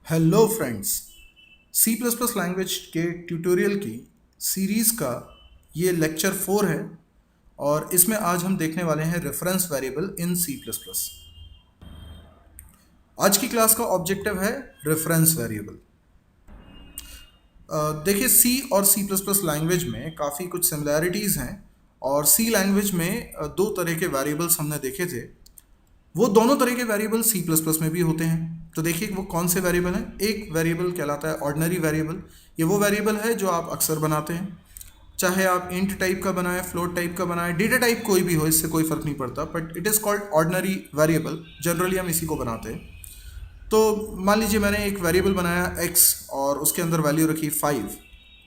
Hello friends. C plus plus language के tutorial की series का ये लेक्चर 4 है और इसमें आज हम देखने वाले हैं reference variable in C plus plus. आज की क्लास का ऑब्जेक्टिव है रेफरेंस वेरिएबल। देखिए, सी और सी प्लस प्लस लैंग्वेज में काफ़ी कुछ सिमिलैरिटीज़ हैं और सी लैंग्वेज में दो तरह के वेरिएबल्स हमने देखे थे। वो दोनों तरह के वेरिएबल सी प्लस प्लस में भी होते हैं। तो देखिए वो कौन से वेरिएबल हैं। एक वेरिएबल कहलाता है ऑर्डिनरी वेरिएबल। ये वो वेरिएबल है जो आप अक्सर बनाते हैं, चाहे आप इंट टाइप का बनाएं, फ्लोट टाइप का बनाएं, डेटा टाइप कोई भी हो, इससे कोई फ़र्क नहीं पड़ता, but it is called ordinary variable. Generally हम इसी को बनाते हैं। तो मान लीजिए मैंने एक वेरिएबल बनाया x और उसके अंदर वैल्यू रखी 5,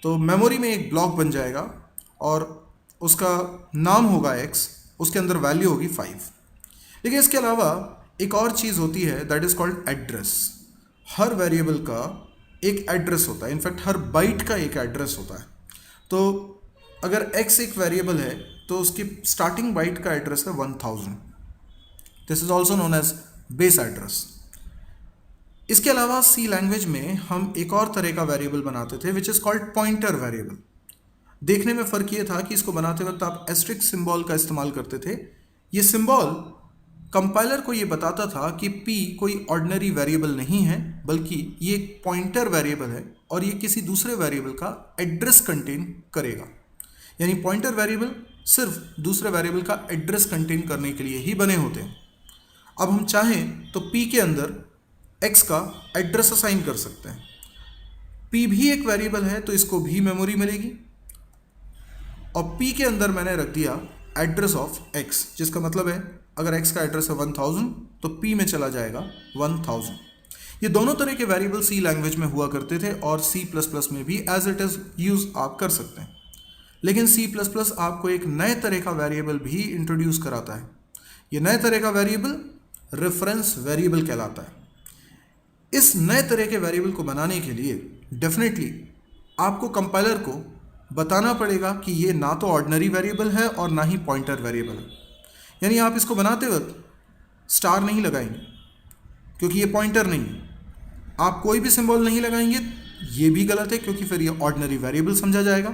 तो मेमोरी में एक ब्लॉक बन जाएगा और उसका नाम होगा x, उसके अंदर वैल्यू होगी 5। लेकिन इसके अलावा एक और चीज़ होती है that is called address. Her variable का एक एड्रेस होता है, इनफैक्ट हर बाइट का एक एड्रेस होता है। तो अगर x एक वेरिएबल है तो उसकी स्टार्टिंग बाइट का एड्रेस है 1000। This is also known as base address. इसके अलावा सी लैंग्वेज में हम एक और तरह का वेरिएबल बनाते थे which is called pointer variable. देखने में फ़र्क ये था कि इसको बनाते वक्त आप एस्ट्रिक सिंबल का इस्तेमाल करते थे। ये सिंबल कंपाइलर को ये बताता था कि p कोई ऑर्डिनरी वेरिएबल नहीं है, बल्कि ये एक पॉइंटर वेरिएबल है और ये किसी दूसरे वेरिएबल का एड्रेस कंटेन करेगा। यानी पॉइंटर वेरिएबल सिर्फ दूसरे वेरिएबल का एड्रेस कंटेन करने के लिए ही बने होते हैं। अब हम चाहें तो p के अंदर x का एड्रेस असाइन कर सकते हैं। p भी एक वेरिएबल है तो इसको भी मेमोरी मिलेगी और p के अंदर मैंने रख दिया एड्रेस ऑफ x, जिसका मतलब है अगर x का एड्रेस है 1000 तो p में चला जाएगा 1000। ये दोनों तरह के वेरिएबल सी लैंग्वेज में हुआ करते थे और सी प्लस प्लस में भी एज इट इज़ यूज़ आप कर सकते हैं। लेकिन सी प्लस प्लस आपको एक नए तरह का वेरिएबल भी इंट्रोड्यूस कराता है। ये नए तरह का वेरिएबल रेफरेंस वेरिएबल कहलाता है। इस नए तरह के वेरिएबल को बनाने के लिए डेफिनेटली आपको कंपाइलर को बताना पड़ेगा कि ये ना तो ऑर्डिनरी वेरिएबल है और ना ही पॉइंटर वेरिएबल है। यानी आप इसको बनाते वक्त स्टार नहीं लगाएंगे क्योंकि ये पॉइंटर नहीं है। आप कोई भी सिंबल नहीं लगाएंगे, ये भी गलत है क्योंकि फिर ये ऑर्डिनरी वेरिएबल समझा जाएगा।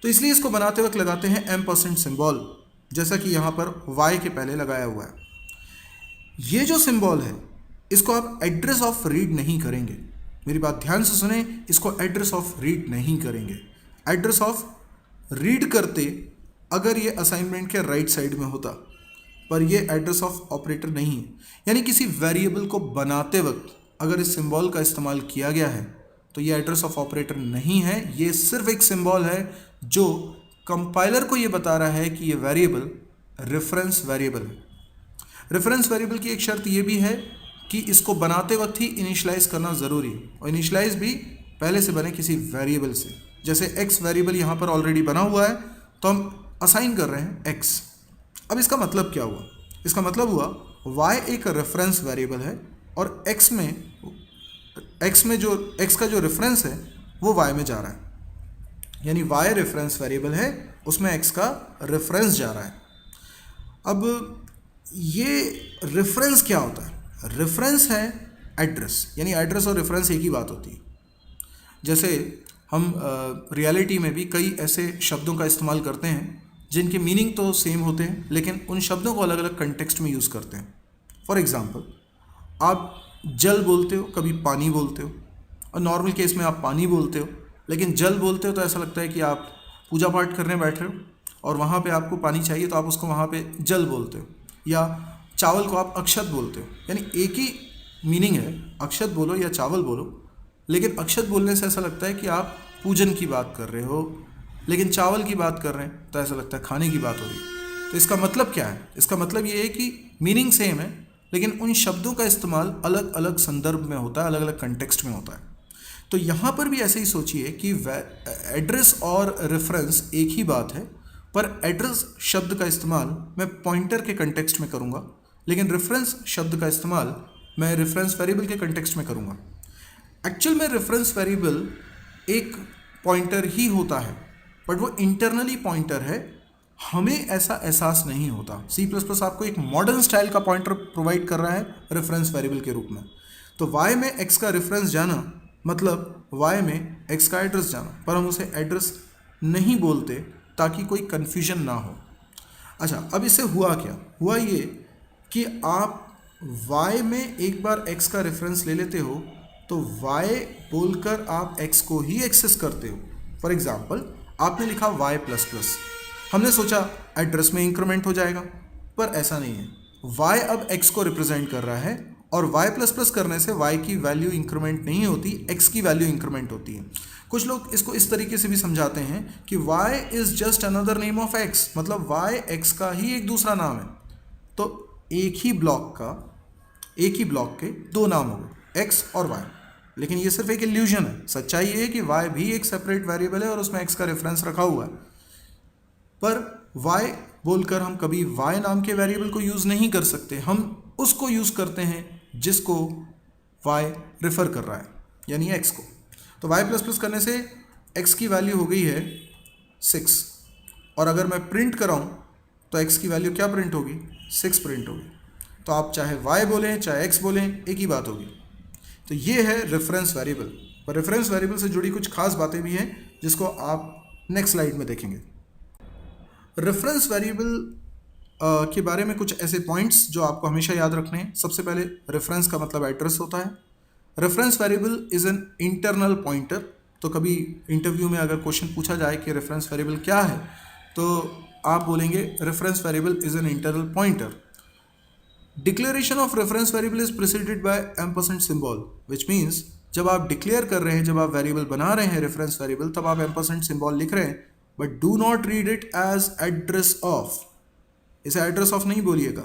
तो इसलिए इसको बनाते वक्त लगाते हैं M% सिंबल, जैसा कि यहाँ पर y के पहले लगाया हुआ है। ये जो सिंबल है इसको आप एड्रेस ऑफ रीड नहीं करेंगे। मेरी बात ध्यान से सुने, इसको एड्रेस ऑफ रीड नहीं करेंगे। एड्रेस ऑफ रीड करते अगर ये असाइनमेंट के राइट साइड में होता, पर ये एड्रेस ऑफ ऑपरेटर नहीं है। यानी किसी वेरिएबल को बनाते वक्त अगर इस सिंबल का इस्तेमाल किया गया है तो ये एड्रेस ऑफ ऑपरेटर नहीं है। ये सिर्फ एक सिंबल है जो कंपाइलर को ये बता रहा है कि ये वेरिएबल रेफरेंस वेरिएबल है। रेफरेंस वेरिएबल की एक शर्त ये भी है कि इसको बनाते वक्त ही इनिशलाइज करना ज़रूरी है, और इनिशलाइज भी पहले से बने किसी वेरिएबल से। जैसे x वेरिएबल यहाँ पर ऑलरेडी बना हुआ है तो हम असाइन कर रहे हैं x। अब इसका मतलब क्या हुआ? इसका मतलब हुआ y एक रेफरेंस वेरिएबल है और x में जो x का जो रेफरेंस है वो y में जा रहा है। यानी y रेफरेंस वेरिएबल है, उसमें x का रेफरेंस जा रहा है। अब ये रेफरेंस क्या होता है? रेफरेंस है एड्रेस, यानी एड्रेस और रेफरेंस एक ही बात होती है। जैसे हम रियलिटी में भी कई ऐसे शब्दों का इस्तेमाल करते हैं जिनके मीनिंग तो सेम होते हैं, लेकिन उन शब्दों को अलग अलग कंटेक्स्ट में यूज़ करते हैं। फॉर एग्ज़ाम्पल, आप जल बोलते हो, कभी पानी बोलते हो, और नॉर्मल केस में आप पानी बोलते हो, लेकिन जल बोलते हो तो ऐसा लगता है कि आप पूजा पाठ करने बैठ रहे हो और वहाँ पे आपको पानी चाहिए तो आप उसको वहाँ पे जल बोलते हो। या चावल को आप अक्षत बोलते हो, यानी एक ही मीनिंग है, अक्षत बोलो या चावल बोलो, लेकिन अक्षत बोलने से ऐसा लगता है कि आप पूजन की बात कर रहे हो, लेकिन चावल की बात कर रहे हैं तो ऐसा लगता है खाने की बात हो रही है। तो इसका मतलब क्या है? इसका मतलब ये है कि मीनिंग सेम है, लेकिन उन शब्दों का इस्तेमाल अलग अलग संदर्भ में होता है, अलग अलग कंटेक्स्ट में होता है। तो यहाँ पर भी ऐसे ही सोचिए कि एड्रेस और रेफरेंस एक ही बात है, पर एड्रेस शब्द का इस्तेमाल मैं पॉइंटर के कंटेक्स्ट में करूँगा, लेकिन रेफरेंस शब्द का इस्तेमाल मैं रेफरेंस वेरिएबल के कंटेक्स्ट में करूँगा। एक्चुअल में रेफरेंस वेरिएबल एक पॉइंटर ही होता है, बट वो इंटरनली पॉइंटर है, हमें ऐसा एहसास नहीं होता। सी प्लस प्लस आपको एक मॉडर्न स्टाइल का पॉइंटर प्रोवाइड कर रहा है रेफरेंस वेरिएबल के रूप में। तो y में x का रेफरेंस जाना मतलब y में x का एड्रेस जाना, पर हम उसे एड्रेस नहीं बोलते ताकि कोई कन्फ्यूजन ना हो। अच्छा, अब इससे हुआ क्या? हुआ ये कि आप y में एक बार x का रेफरेंस ले लेते हो तो y बोलकर आप x को ही एक्सेस करते हो। फॉर एग्जाम्पल, आपने लिखा y++, हमने सोचा एड्रेस में इंक्रीमेंट हो जाएगा, पर ऐसा नहीं है। y अब x को रिप्रेजेंट कर रहा है और y++ करने से y की वैल्यू इंक्रीमेंट नहीं होती, x की वैल्यू इंक्रीमेंट होती है। कुछ लोग इसको इस तरीके से भी समझाते हैं कि y is just another name of x, मतलब y x का ही एक दूसरा नाम है। तो एक ही ब्लॉक के दो नाम हो गए, x और y। लेकिन ये सिर्फ एक इल्यूजन है। सच्चाई ये है कि y भी एक सेपरेट वेरिएबल है और उसमें x का रेफरेंस रखा हुआ है, पर y बोलकर हम कभी y नाम के वेरिएबल को यूज़ नहीं कर सकते। हम उसको यूज़ करते हैं जिसको y रेफर कर रहा है, यानी x को। तो y++ करने से x की वैल्यू हो गई है 6, और अगर मैं प्रिंट कराऊँ तो x की वैल्यू क्या प्रिंट होगी? 6 प्रिंट होगी। तो आप चाहे y बोलें चाहे x बोलें, एक ही बात होगी। तो ये है रेफरेंस वेरिएबल। पर रेफरेंस वेरिएबल से जुड़ी कुछ खास बातें भी हैं जिसको आप नेक्स्ट स्लाइड में देखेंगे। रेफरेंस वेरिएबल के बारे में कुछ ऐसे पॉइंट्स जो आपको हमेशा याद रखने हैं। सबसे पहले, रेफरेंस का मतलब एड्रेस होता है। Reference variable is an internal pointer. तो कभी इंटरव्यू में अगर क्वेश्चन पूछा जाए कि रेफरेंस वेरिएबल क्या है, तो आप बोलेंगे reference variable is an internal pointer. Declaration of reference variable is preceded by ampersand symbol, which means जब आप डिक्लेयर कर रहे हैं, जब आप वेरिएबल बना रहे हैं रेफरेंस वेरिएबल, तब आप एम्परसेंड सिंबल लिख रहे हैं, but do not read it as address of. इसे एड्रेस ऑफ नहीं बोलिएगा।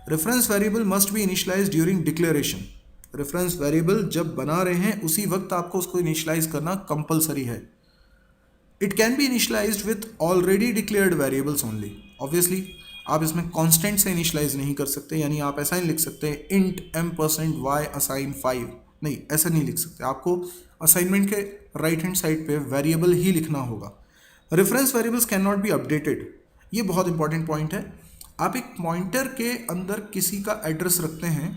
Reference variable must be initialize during declaration. Reference variable जब बना रहे हैं उसी वक्त आपको उसको इनिशियलाइज करना कंपलसरी है। It can be initialised with already declared variables only. Obviously आप इसमें कांस्टेंट से इनिशियलाइज नहीं कर सकते, यानी आप ऐसा नहीं लिख सकते इंट m%y असाइन 5, नहीं, ऐसा नहीं लिख सकते। आपको असाइनमेंट के राइट हैंड साइड पे वेरिएबल ही लिखना होगा। Reference variables can not be updated. ये बहुत इंपॉर्टेंट पॉइंट है। आप एक पॉइंटर के अंदर किसी का एड्रेस रखते हैं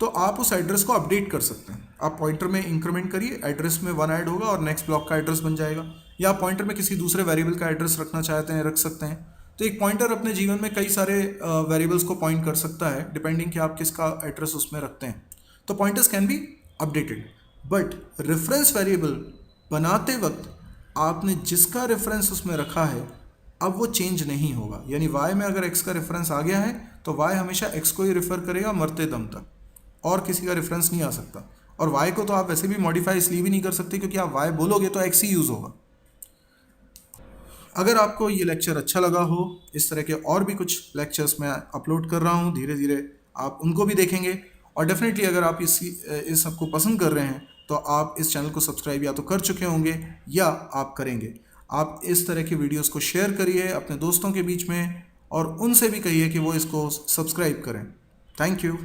तो आप उस एड्रेस को अपडेट कर सकते हैं। आप पॉइंटर में इंक्रीमेंट करिए, एड्रेस में 1 ऐड होगा और नेक्स्ट ब्लॉक का एड्रेस बन जाएगा। या आप पॉइंटर में किसी दूसरे वेरिएबल का एड्रेस रखना चाहते हैं, रख सकते हैं। तो एक पॉइंटर अपने जीवन में कई सारे वेरिएबल्स को पॉइंट कर सकता है, डिपेंडिंग कि आप किसका एड्रेस उसमें रखते हैं। तो pointers can be updated, but reference variable बनाते वक्त आपने जिसका रेफरेंस उसमें रखा है अब वो चेंज नहीं होगा। यानी y में अगर x का रेफरेंस आ गया है तो y हमेशा x को ही रेफर करेगा मरते दम तक, और किसी का रेफरेंस नहीं आ सकता। और y को तो आप वैसे भी मॉडिफाई इसलिए भी नहीं कर सकते क्योंकि आप y बोलोगे तो x ही यूज़ होगा। अगर आपको ये लेक्चर अच्छा लगा हो, इस तरह के और भी कुछ लेक्चर्स मैं अपलोड कर रहा हूँ, धीरे धीरे आप उनको भी देखेंगे। और डेफिनेटली अगर आप इस सबको पसंद कर रहे हैं तो आप इस चैनल को सब्सक्राइब या तो कर चुके होंगे या आप करेंगे। आप इस तरह की वीडियोस को शेयर करिए अपने दोस्तों के बीच में और उनसे भी कहिए कि वो इसको सब्सक्राइब करें। Thank you.